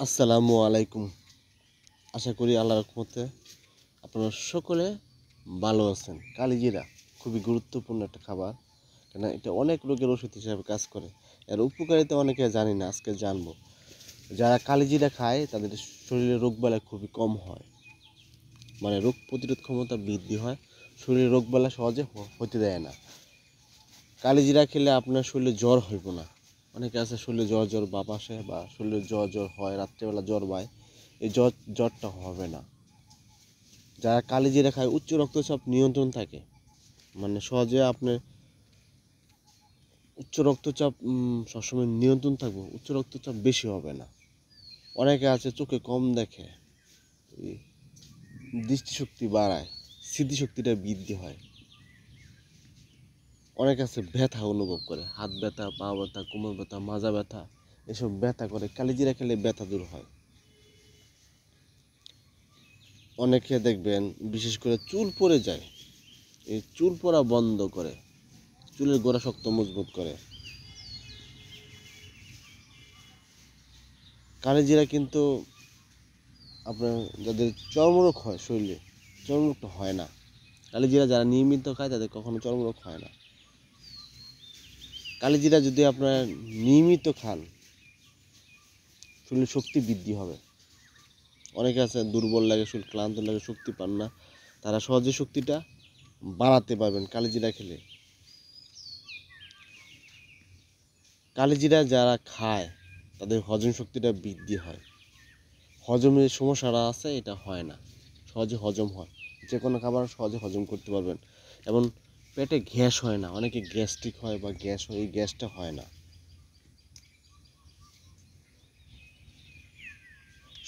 আসসালামু আলাইকুম। আশা করি আল্লাহর রহমতে আপনারা সকলে ভালো আছেন। কালিজিরা খুবই গুরুত্বপূর্ণ একটা খাবার, কেন এটা অনেক রোগের ওষুধ হিসাবে কাজ করে। এর উপকারিতা অনেকে জানি না, আজকে জানবো। যারা কালিজিরা খায় তাদের শরীরে রোগবালাই খুবই কম হয়, মানে রোগ প্রতিরোধ ক্ষমতা বৃদ্ধি হয়, শরীরে রোগবালাই সহজে হতে দেয় না। কালিজিরা খেলে আপনার শরীরে জ্বর হইব না। অনেকে আছে শরীরে জ্বর জ্বর ভাব আসে বা শরীরে জ্বর জ্বর হয়, রাত্রেবেলা জ্বর পায়, এই জ্বরটা হবে না। যারা কালিজিরা খায় উচ্চ রক্তচাপ নিয়ন্ত্রণ থাকে, মানে সহজে আপনার উচ্চ রক্তচাপ সবসময় নিয়ন্ত্রণ থাকবে, উচ্চ রক্তচাপ বেশি হবে না। অনেকে আছে চোখে কম দেখে, দৃষ্টিশক্তি বাড়ায়, স্মৃতিশক্তিটা বৃদ্ধি হয়। অনেকে আছে ব্যথা অনুভব করে, হাত ব্যথা, পা ব্যথা, কোমর ব্যথা, মাজা ব্যথা, এসব ব্যথা করে, কালিজিরা খেলে ব্যথা দূর হয়। অনেকে দেখবেন বিশেষ করে চুল পড়ে যায়, এই চুল পড়া বন্ধ করে, চুলের গোড়া শক্ত মজবুত করে। কালিজিরা কিন্তু আপনার যাদের চর্মরোগ হয় শরীরে, চর্মরোগটা হয় না। কালিজিরা যারা নিয়মিত খায় তাদের কখনো চর্মরোগ হয় না। কালিজিরা যদি আপনার নিয়মিত খান, শরীরে শক্তি বৃদ্ধি হবে। অনেকে আছে দুর্বল লাগে, শরীর ক্লান্ত লাগে, শক্তি পান না, তারা সহজে শক্তিটা বাড়াতে পারবেন কালিজিরা খেলে। কালিজিরা যারা খায় তাদের হজম শক্তিটা বৃদ্ধি হয়, হজমের সমস্যাটা আছে এটা হয় না, সহজে হজম হয়, যে কোনো খাবার সহজে হজম করতে পারবেন। এবং পেটে গ্যাস হয় না, অনেকে গ্যাস্ট্রিক হয় বা গ্যাস হয়, এই গ্যাসটা হয় না।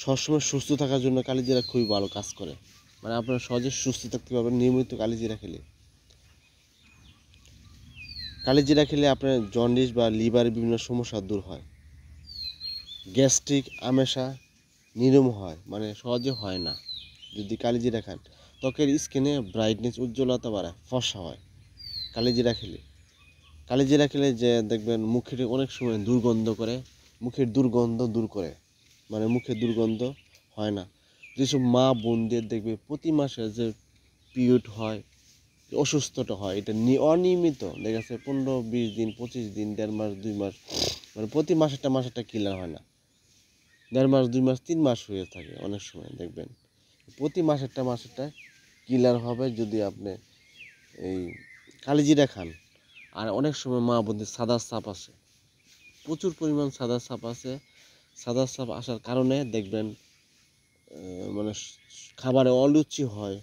সবসময় সুস্থ থাকার জন্য কালিজিরা খুবই ভালো কাজ করে, মানে আপনারা সহজে সুস্থ থাকতে পারবেন নিয়মিত কালিজিরা খেলে। কালিজিরা খেলে আপনার জন্ডিস বা লিভারের বিভিন্ন সমস্যা দূর হয়, গ্যাস্ট্রিক আমেশা নির্মূল হয়, মানে সহজে হয় না যদি কালিজিরা খান। ত্বকের স্কিনে ব্রাইটনেস, উজ্জ্বলতা বাড়ায়, ফর্সা হয় কালিজিরা খেলে। কালিজিরা খেলে যে দেখবেন মুখের অনেক সময় দুর্গন্ধ করে, মুখের দুর্গন্ধ দূর করে, মানে মুখের দুর্গন্ধ হয় না। যেসব মা বোনদের দেখবে প্রতি মাসে যে পিরিয়ড হয়, অসুস্থতা হয়, এটা অনিয়মিত দেখা যাচ্ছে 15-20 দিন, 25 দিন, 1.5 মাস, 2 মাস, মানে প্রতি মাসেরটা ক্লিয়ার হয় না। 1.5 মাস, 2 মাস, 3 মাস হয়ে থাকে অনেক সময় দেখবেন। প্রতি মাসেরটা ক্লিয়ার হবে যদি আপনি এই কালিজিরা খান। আর অনেক সময় মা বোনদের সাদা সাপ আসে, প্রচুর পরিমাণ সাদা সাপ আছে। সাদা সাপ আসার কারণে দেখবেন মানে খাবারে অরুচি হয়,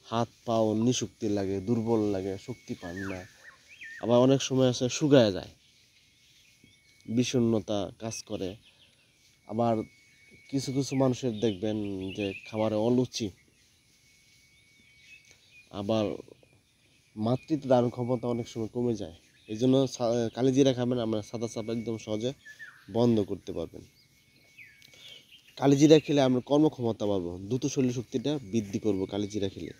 হাত পাও নিশক্তি লাগে, দুর্বল লাগে, শক্তি পান না। আবার অনেক সময় আছে শুকায় যায়, বিষণ্ণতা কাজ করে। আবার কিছু কিছু মানুষের দেখবেন যে খাবারে অরুচি, আবার মাতৃত্ব ধারণ ক্ষমতা অনেক সময় কমে যায়। এই জন্য কালিজিরা খাবেন, আমরা সাদা সাপ একদম সহজে বন্ধ করতে পারবেন। কালিজিরা খেলে আমরা কর্মক্ষমতা পাবো, দ্রুত শরীর শক্তিটা বৃদ্ধি করব কালিজিরা খেলে।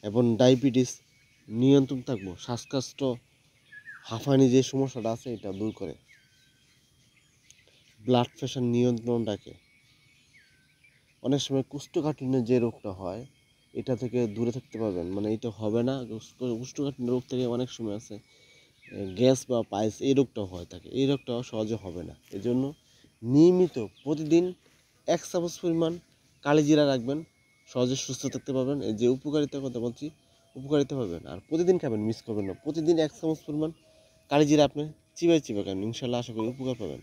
এবং ডায়াবেটিস নিয়ন্ত্রণ থাকবো, শ্বাসকষ্ট, হাঁফানি যে সমস্যাটা আছে এটা দূর করে, ব্লাড প্রেশার নিয়ন্ত্রণ রাখে। অনেক সময় কোষ্ঠকাঠিন্যের যে রোগটা হয় এটা থেকে দূরে থাকতে পারবেন, মানে এটা হবে না। কোষ্ঠকাঠিন্য রোগ থেকে অনেক সময় আছে গ্যাস বা পাইলস, এই রোগটাও হয় থাকে, এই রোগটাও সহজে হবে না। এজন্য নিয়মিত প্রতিদিন 1 চামচ পরিমাণ কালিজিরা রাখবেন, সহজে সুস্থ থাকতে পারবেন। এই যে উপকারিতার কথা বলছি, উপকারিতা পাবেন। আর প্রতিদিন খাবেন, মিস করবেন না। প্রতিদিন 1 চামচ পরিমাণ কালিজিরা আপনি চিবাই চিবাই খাবেন, ইনশাল্লাহ আশা করি উপকার পাবেন।